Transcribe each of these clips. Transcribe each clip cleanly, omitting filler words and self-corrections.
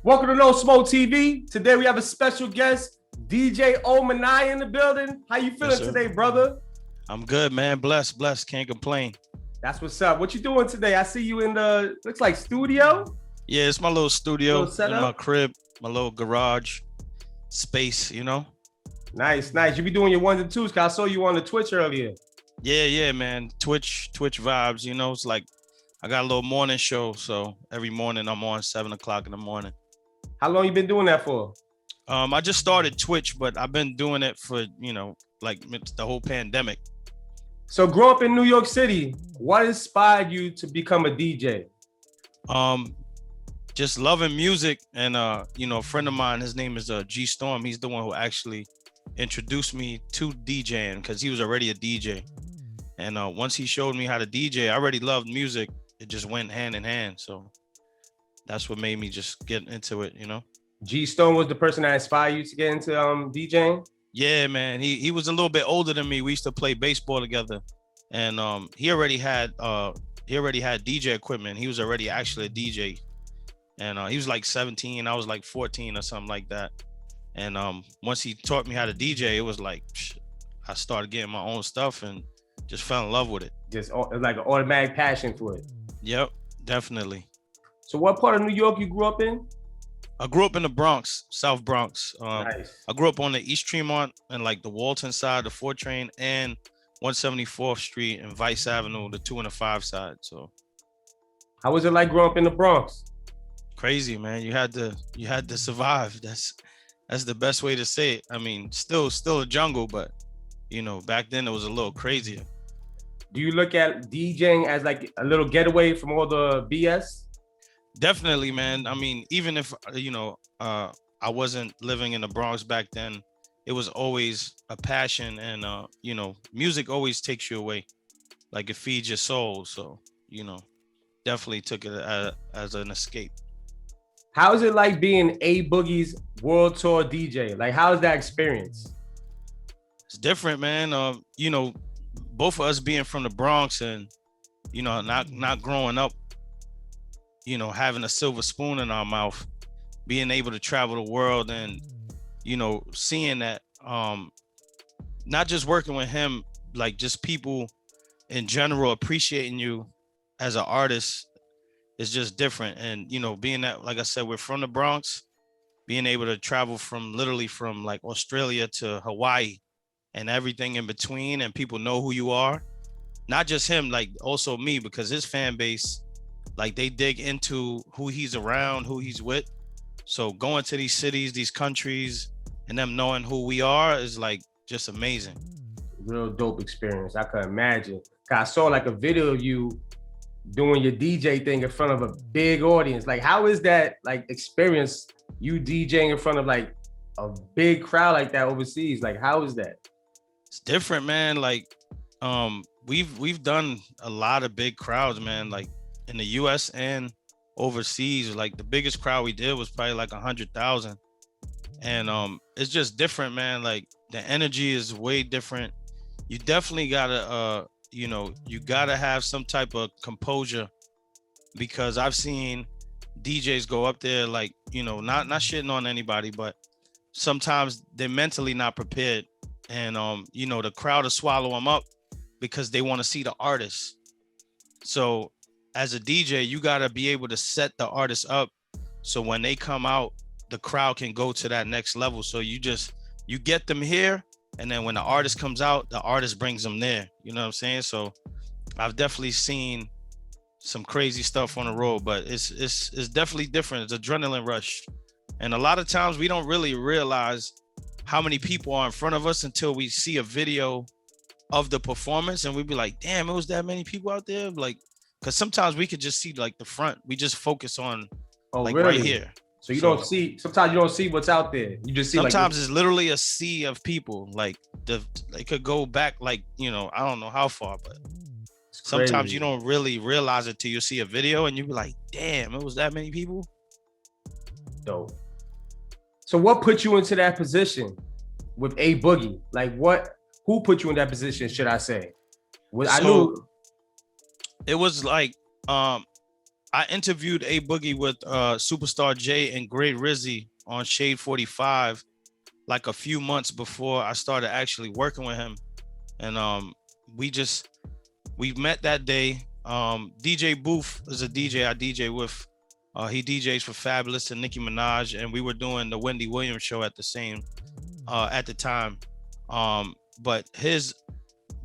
Welcome to No Smoke TV. Today we have a special guest, DJ Ominaya in the building. How you feeling today, brother? I'm good, man. Blessed. Can't complain. That's what's up. What you doing today? I see you in the, looks like studio. Yeah, it's my little studio in my crib, my little garage space, you know? Nice. You be doing your ones and twos, because I saw you on the Twitch earlier. Yeah, man. Twitch vibes, you know? It's like, I got a little morning show, so every morning I'm on 7 o'clock in the morning. How long you been doing that for? I just started Twitch, but I've been doing it for, like the whole pandemic. So growing up in New York City, what inspired you to become a DJ? Just loving music, and a friend of mine, his name is G Storm. He's the one who actually introduced me to DJing because he was already a DJ. And once he showed me how to DJ, I already loved music. It just went hand in hand. So that's what made me just get into it, you know? G Stone was the person that inspired you to get into DJing? Yeah, man. He was a little bit older than me. We used to play baseball together. And he already had DJ equipment. He was already actually a DJ. And he was like 17, I was like 14 or something like that. And once he taught me how to DJ, it was like I started getting my own stuff and just fell in love with it. Just like an automatic passion for it. Yep, definitely. So what part of New York you grew up in? I grew up in the Bronx, South Bronx. Nice. I grew up on the East Tremont and like the Walton side, the 4 train, and 174th Street and Vice Avenue, the 2 and the 5 side. So how was it like growing up in the Bronx? Crazy, man. You had to survive. That's the best way to say it. I mean, still a jungle, but back then it was a little crazier. Do you look at DJing as like a little getaway from all the BS? Definitely, man. I mean, even if I wasn't living in the Bronx back then, it was always a passion, and music always takes you away. Like it feeds your soul. So, definitely took it as an escape. How is it like being ABoogie's world tour DJ? Like, how is that experience? It's different, man. Both of us being from the Bronx and, not growing up, having a silver spoon in our mouth, being able to travel the world and, seeing that, not just working with him, like just people in general appreciating you as an artist is just different. And, being that, like I said, we're from the Bronx, being able to travel literally from like Australia to Hawaii and everything in between, and people know who you are. Not just him, like also me, because his fan base, like they dig into who he's around, who he's with. So going to these cities, these countries, and them knowing who we are is like just amazing. Real dope experience. I could imagine. I saw like a video of you doing your DJ thing in front of a big audience. Like, how is that like experience, you DJing in front of like a big crowd like that overseas? Like, how is that? It's different, man. Like, we've done a lot of big crowds, man. Like in the US and overseas. Like the biggest crowd we did was probably like 100,000. And it's just different, man. Like the energy is way different. You definitely gotta you gotta have some type of composure, because I've seen DJs go up there like, not shitting on anybody, but sometimes they're mentally not prepared, and the crowd will swallow them up because they want to see the artist. So as a DJ, you gotta be able to set the artist up so when they come out, the crowd can go to that next level. So you get them here, and then when the artist comes out, the artist brings them there. You know what I'm saying? So I've definitely seen some crazy stuff on the road, but it's definitely different. It's adrenaline rush. And a lot of times we don't really realize how many people are in front of us until we see a video of the performance, and we'd be like, damn, it was that many people out there? Like, because sometimes we could just see like the front. We just focus on really? Right here. So sometimes you don't see what's out there. You just see sometimes it's literally a sea of people. Like they could go back like, I don't know how far, but sometimes you don't really realize it till you see a video and you be like, damn, it was that many people. Dope. So what put you into that position with ABoogie? Like who put you in that position, should I say? I knew it was like I interviewed ABoogie with Superstar J and Great Rizzy on Shade 45 like a few months before I started actually working with him. And we met that day. DJ Booth is a DJ I DJ with. He DJs for Fabulous and Nicki Minaj, and we were doing the Wendy Williams show at the time. But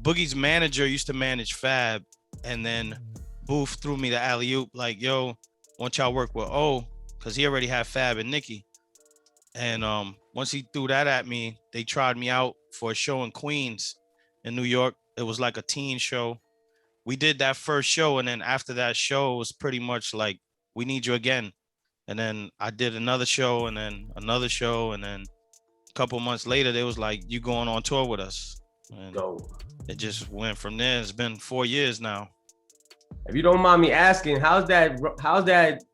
Boogie's manager used to manage Fab, and then Booth threw me the alley-oop like, yo, want y'all work with O, because he already had Fab and Nicki. And once he threw that at me, they tried me out for a show in Queens in New York. It was like a teen show. We did that first show, and then after that show, it was pretty much like, we need you again. And then I did another show, and then another show, and then a couple months later, they was like, you going on tour with us. And it just went from there. It's been 4 years now. If you don't mind me asking, how's that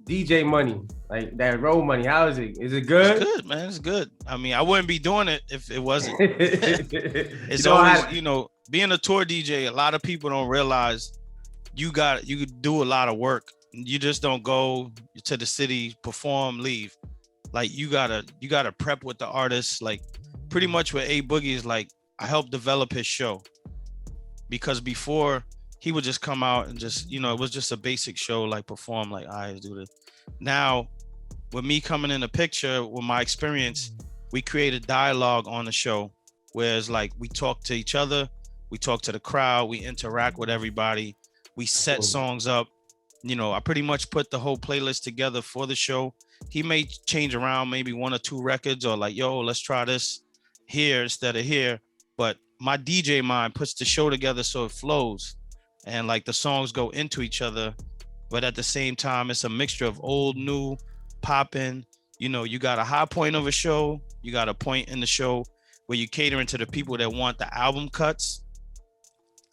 DJ money, like that road money? How is it? Is it good? It's good, man. It's good. I mean, I wouldn't be doing it if it wasn't. It's always, being a tour DJ, a lot of people don't realize you could do a lot of work. You just don't go to the city, perform, leave. Like you gotta prep with the artists. Like pretty much with ABoogie is like, I helped develop his show, because before he would just come out and just, it was just a basic show, like perform, like I do this. Now, with me coming in the picture, with my experience, we created dialogue on the show, whereas like we talk to each other, we talk to the crowd, we interact with everybody, we set songs up. I pretty much put the whole playlist together for the show. He may change around maybe 1 or 2 records, or like, yo, let's try this here instead of here. But my DJ mind puts the show together so it flows. And like the songs go into each other, but at the same time, it's a mixture of old, new, popping. You got a high point of a show, you got a point in the show where you catering to the people that want the album cuts,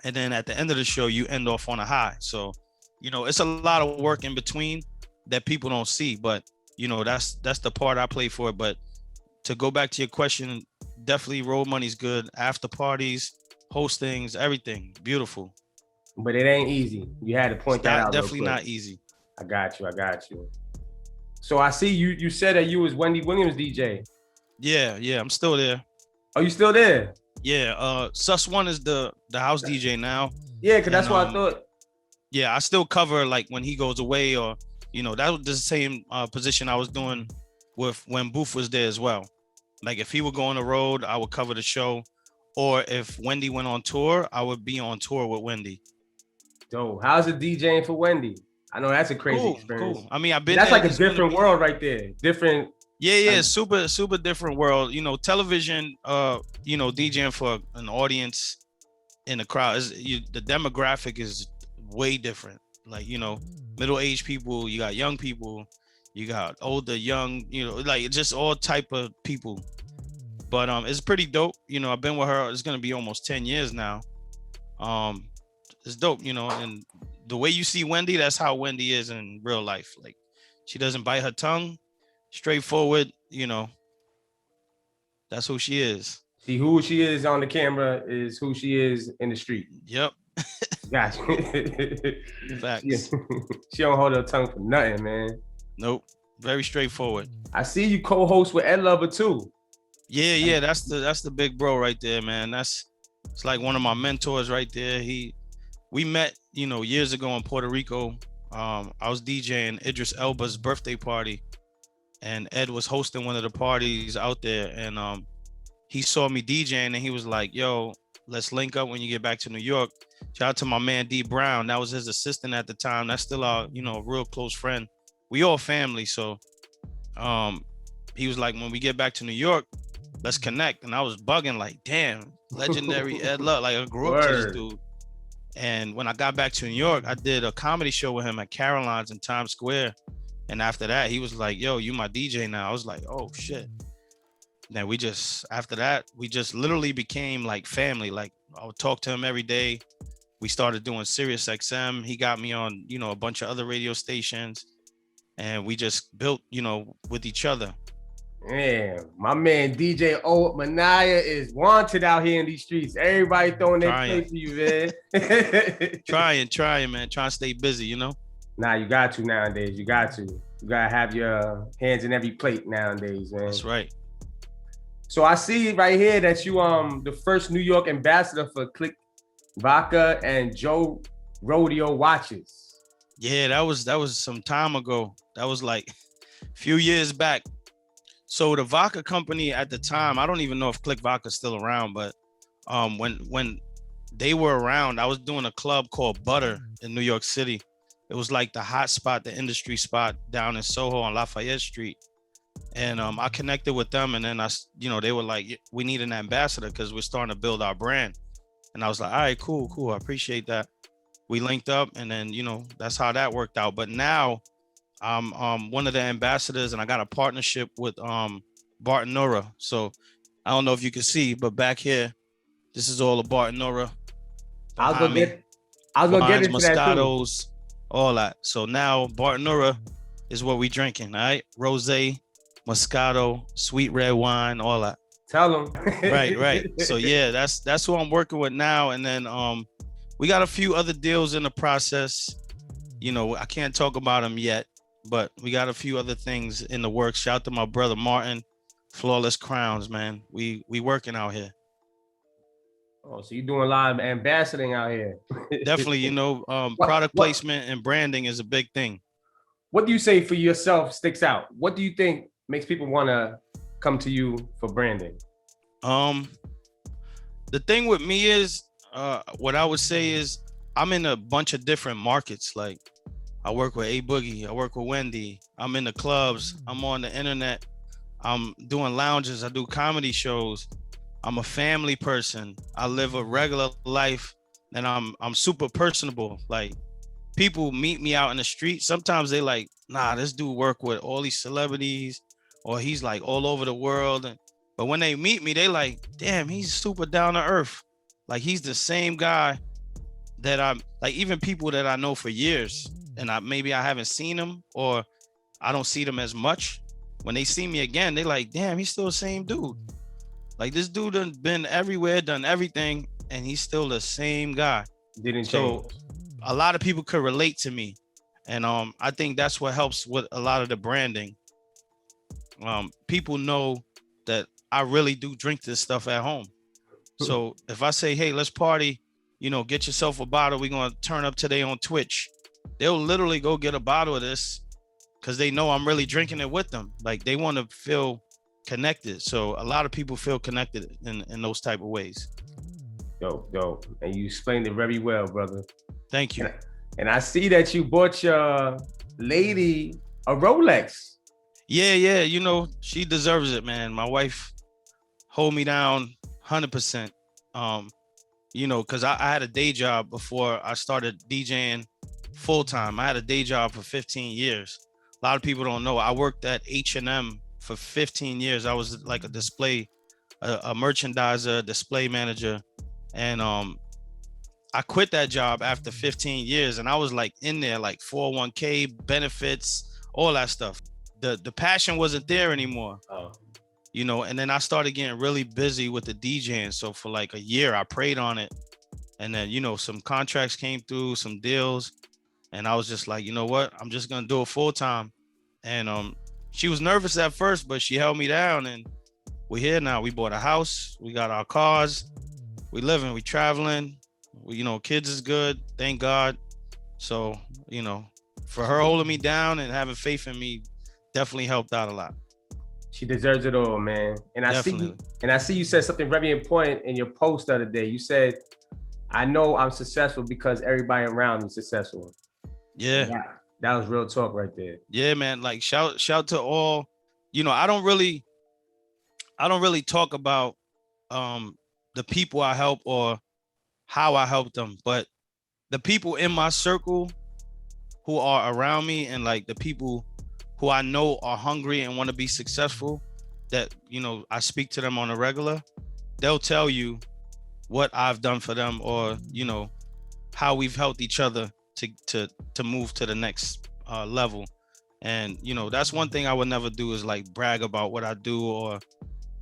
and then at the end of the show, you end off on a high. So, it's a lot of work in between that people don't see, but that's the part I play for. But to go back to your question, definitely road money's good. After parties, hostings, everything, beautiful. But it ain't easy. You had to point that out. Definitely not easy. I got you. So I see you said that you was Wendy Williams DJ. Yeah, I'm still there. Oh, you still there? Yeah, Sus One is the house DJ now. Yeah, because that's what I thought. Yeah, I still cover like when he goes away, or that was the same position I was doing with when Booth was there as well. Like if he would go on the road, I would cover the show, or if Wendy went on tour, I would be on tour with Wendy. Dope. How's it DJing for Wendy? I know that's a crazy experience. Cool. I mean, I've been. That's like a different world right there. Different. Yeah, super different world. Television. DJing for an audience in the crowd the demographic is way different. Like middle-aged people. You got young people. You got older, young. Like just all type of people. But it's pretty dope. I've been with her. It's gonna be almost 10 years now. It's dope, and the way you see Wendy, that's how Wendy is in real life. Like she doesn't bite her tongue, straightforward, that's who she is. See, who she is on the camera is who she is in the street. Yep. Gotcha. Facts. She don't hold her tongue for nothing, man. Nope. Very straightforward. I see you co-host with Ed Lover too. Yeah, that's the big bro right there, man. It's like one of my mentors right there. We met, years ago in Puerto Rico. I was DJing Idris Elba's birthday party, and Ed was hosting one of the parties out there, and he saw me DJing, and he was like, yo, let's link up when you get back to New York. Shout out to my man D Brown. That was his assistant at the time. That's still our, real close friend. We all family. So he was like, when we get back to New York, let's connect. And I was bugging like, damn, legendary Ed Love. Like I grew up to this dude. And when I got back to New York, I did a comedy show with him at Caroline's in Times Square. And after that, he was like, yo, you my DJ now. I was like, oh shit. Then after that, we just literally became like family. Like I would talk to him every day. We started doing Sirius XM. He got me on, a bunch of other radio stations, and we just built, with each other. Man, my man DJ Ominaya is wanted out here in these streets. Everybody throwing their plate for you, man. Trying, man. Trying to stay busy, Nah, you got to nowadays. You got to. You gotta have your hands in every plate nowadays, man. That's right. So I see right here that you the first New York ambassador for Click Vodka and Joe Rodeo watches. Yeah, that was some time ago. That was like a few years back. So the vodka company at the time, I don't even know if Click Vodka's still around, but when they were around, I was doing a club called Butter in New York City. It was like the hot spot, the industry spot down in Soho on Lafayette Street. And I connected with them, and then they were like, we need an ambassador because we're starting to build our brand. And I was like, all right, cool. I appreciate that. We linked up, and then, that's how that worked out. But now I'm one of the ambassadors, and I got a partnership with Barton Nora. So I don't know if you can see, but back here, this is all of Barton Nora. I was gonna get into that too. Moscatos, all that. So now Barton Nora is what we drinking, all right? Rosé, Moscato, sweet red wine, all that. Tell them. Right. So yeah, that's who I'm working with now. And then we got a few other deals in the process. I can't talk about them yet, but we got a few other things in the works. Shout out to my brother Martin, Flawless Crowns, man. We working out here. Oh, so you're doing a lot of ambassadoring out here. Definitely, product placement and branding is a big thing. What do you say for yourself sticks out? What do you think makes people want to come to you for branding? The thing with me is, what I would say is I'm in a bunch of different markets. Like I work with ABoogie, I work with Wendy, I'm in the clubs, I'm on the internet, I'm doing lounges, I do comedy shows. I'm a family person. I live a regular life, and I'm super personable. Like people meet me out in the street. Sometimes they like, nah, this dude work with all these celebrities, or he's like all over the world. But when they meet me, they like, damn, he's super down to earth. Like he's the same guy that I'm like, even people that I know for years, and maybe I haven't seen them or I don't see them as much. When they see me again, they like, damn, he's still the same dude. Like this dude done been everywhere, done everything, and he's still the same guy. Didn't change. So a lot of people could relate to me. And I think that's what helps with a lot of the branding. People know that I really do drink this stuff at home. So if I say, hey, let's party, get yourself a bottle, we're gonna turn up today on Twitch. They'll literally go get a bottle of this because they know I'm really drinking it with them. Like they want to feel connected. So a lot of people feel connected in those type of ways. Dope. And you explained it very well, brother. Thank you. And I see that you bought your lady a Rolex. Yeah. She deserves it, man. My wife hold me down 100%. Because I had a day job before I started DJing full time. I had a day job for 15 years. A lot of people don't know. I worked at H&M for 15 years. I was like a merchandiser, display manager. And I quit that job after 15 years. And I was like in there, like 401k, benefits, all that stuff. The passion wasn't there anymore. Oh. And then I started getting really busy with the DJing. So for like a year, I prayed on it. And then, some contracts came through, some deals. And I was just like, you know what? I'm just going to do it full time. And she was nervous at first, but she held me down, and we're here now. We bought a house. We got our cars. We living, we traveling. Kids is good. Thank God. So, for her holding me down and having faith in me definitely helped out a lot. She deserves it all, man. And I see you said something very important in your post the other day. You said, I know I'm successful because everybody around me is successful. Yeah. That was real talk right there. Yeah, man. Like shout to all, I don't really talk about the people I help or how I help them, but the people in my circle who are around me and like the people who I know are hungry and want to be successful, that, I speak to them on a regular, they'll tell you what I've done for them or, how we've helped each other to move to the next level. And, that's one thing I would never do is like brag about what I do, or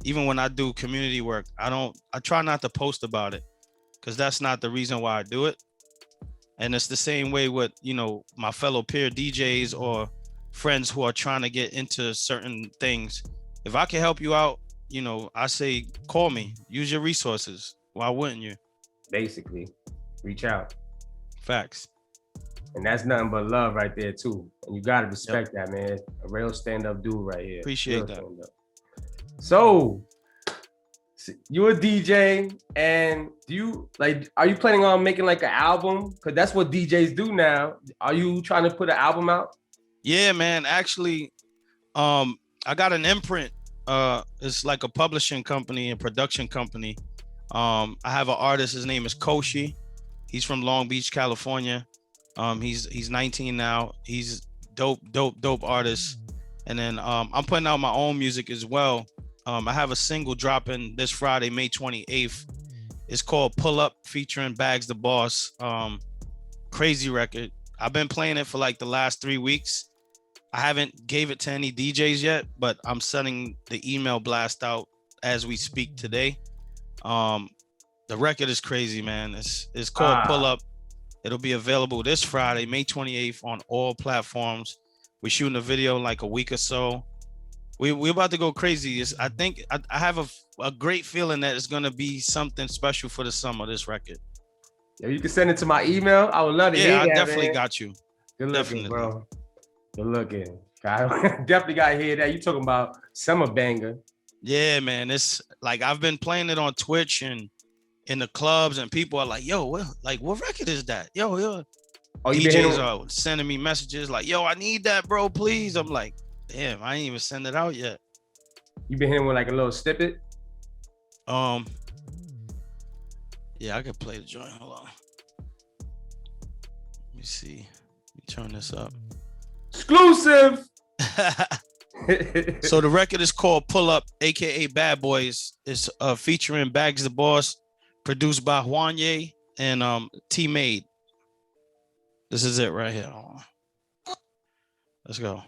even when I do community work, I try not to post about it because that's not the reason why I do it. And it's the same way with, my fellow peer DJs or friends who are trying to get into certain things. If I can help you out, I say, call me, use your resources. Why wouldn't you? Basically, reach out. Facts. And that's nothing but love right there too. And you gotta respect that, man. A real stand-up dude right here. Appreciate that. So you're a DJ, and are you planning on making like an album? Because that's what DJs do now. Are you trying to put an album out? Yeah, man. Actually, I got an imprint. It's like a publishing company and production company. I have an artist. His name is Koshi. He's from Long Beach, California. He's 19 now. He's dope artist. And then I'm putting out my own music as well. I have a single dropping this Friday, May 28th. It's called Pull Up featuring Bags the Boss. Crazy record. I've been playing it for like the last 3 weeks. I haven't gave it to any DJs yet, but I'm sending the email blast out as we speak today. The record is crazy, man. It's called Pull Up. It'll be available this Friday, May 28th on all platforms. We're shooting a video in like a week or so. We're about to go crazy. I think I have a great feeling that it's gonna be something special for the summer, this record. Yeah, you can send it to my email. I would love to hear that, I definitely man. got you. Good looking, bro. Good looking. Definitely got to hear that. You talking about summer banger. Yeah, man. It's like I've been playing it on Twitch and in the clubs, and people are like, yo, what record is that? Yo. Oh, DJs are sending me messages like, yo, I need that, bro, please. I'm like, damn, I ain't even send it out yet. You been hitting with like a little snippet? Yeah, I could play the joint. Hold on. Let me see. Let me turn this up. Exclusive. So the record is called Pull Up, aka Bad Boys. It's featuring Bags the Boss, produced by Juanye and T Made. This is it right here. Let's go.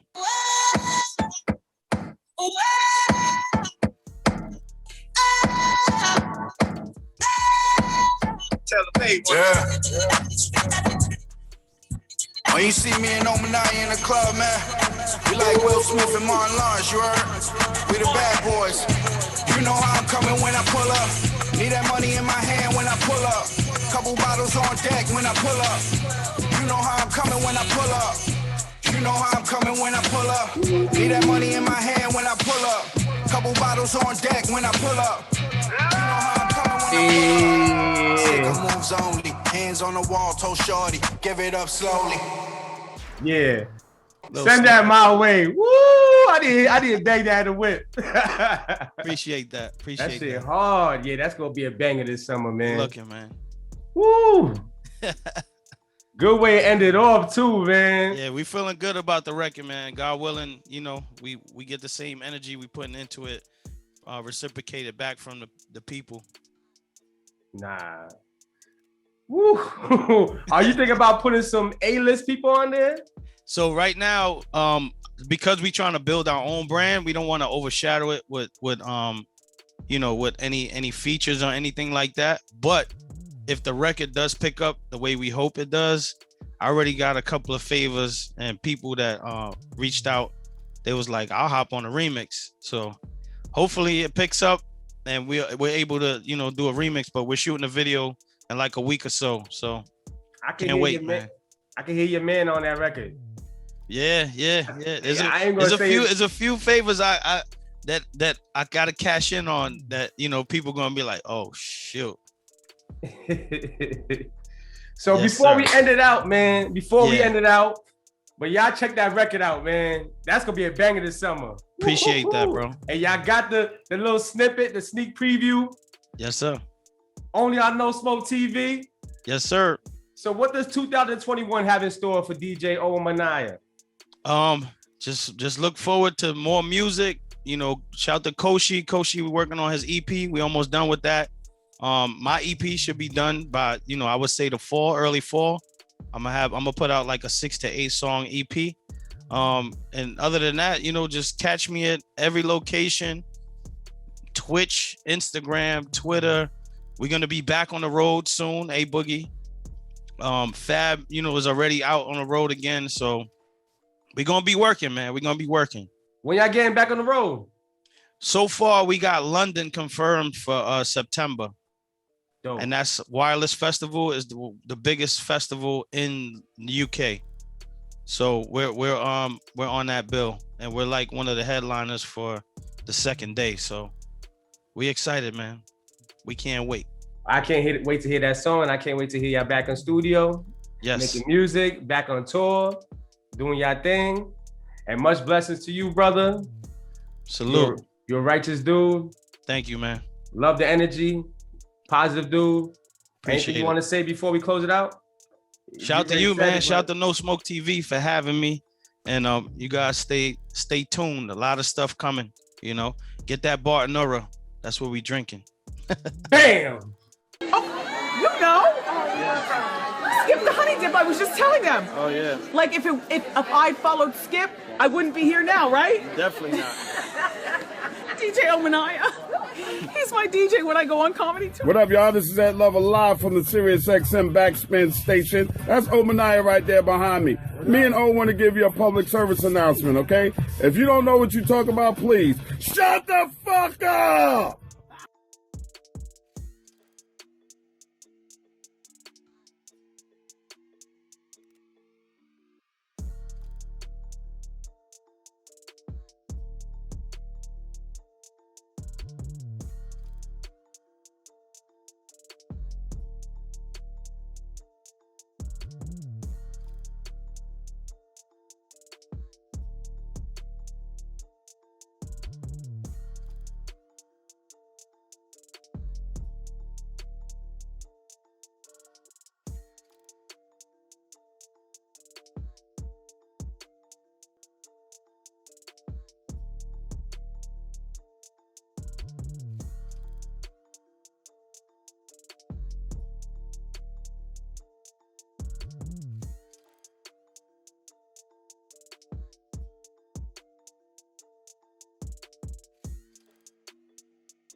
Tell the baby. Yeah. When you see me and Ominaya in the club, man, we like Will Smith and Martin Lawrence, you heard? We the bad boys. You know how I'm coming when I pull up. Need that money in my hand when I pull up. Couple bottles on deck when I pull up. You know how I'm coming when I pull up. You know how I'm coming when I pull up. Need that money in my hand when I pull up. Couple bottles on deck when I pull up. You know how I'm coming when I pull up. Single moves only. Hands on the wall, told shorty. Give it up slowly. Yeah. Send that my way. Woo! I did bang that to whip. Appreciate that. Appreciate that. Shit hard. Yeah, that's gonna be a banger this summer, man. Looking, man. Woo! Good way to end it off too, man. Yeah, we feeling good about the record, man. God willing, we get the same energy we putting into it, reciprocated back from the people. Nah. Woo! Are you thinking about putting some A-list people on there? So right now, because we trying to build our own brand, we don't want to overshadow it with any features or anything like that. But if the record does pick up the way we hope it does, I already got a couple of favors and people that reached out. They was like, I'll hop on a remix. So hopefully it picks up and we're able to, do a remix, but we're shooting a video in like a week or so. So I can't wait, man. I can hear your man on that record. Yeah. There's a few favors I gotta cash in on that, people gonna be like, oh shoot. So yes, before we end it out, man, but y'all check that record out, man. That's gonna be a banger this summer. Appreciate that, bro. And y'all got the little snippet, the sneak preview. Yes, sir. Only on No Smoke TV. Yes, sir. So what does 2021 have in store for DJ Ominaya? Just look forward to more music. Shout to Koshi. Koshi, we're working on his EP. We almost done with that. My EP should be done by, I would say the fall, early fall. I'm gonna put out like a 6 to 8 song EP. And other than that, just catch me at every location, Twitch, Instagram, Twitter. We're gonna be back on the road soon, ABoogie. Fab, is already out on the road again. So we're gonna be working, man. We're gonna be working. When y'all getting back on the road? So far, we got London confirmed for September. Dope. And that's Wireless Festival is the biggest festival in the UK. So we're on that bill, and we're like one of the headliners for the second day. So we excited, man. We can't wait. I can't wait to hear that song, and I can't wait to hear y'all back in studio. Yes. Making music, back on tour, doing y'all thing. And much blessings to you, brother. Salute. You're a righteous dude. Thank you, man. Love the energy. Positive dude. Appreciate Anything you want to say before we close it out? Shout to you, man. Shout to No Smoke TV for having me. And you guys stay tuned. A lot of stuff coming, Get that Bartonura. That's what we drinking. Bam! Skip the honey dip. I was just telling them. Oh yeah. Like if I followed Skip, I wouldn't be here now, right? Definitely not. DJ Ominaya. He's my DJ when I go on comedy tour. What up, y'all? This is Ed Lover live from the Sirius XM Backspin Station. That's Ominaya right there behind me. Me and O want to give you a public service announcement, okay? If you don't know what you talk about, please shut the fuck up!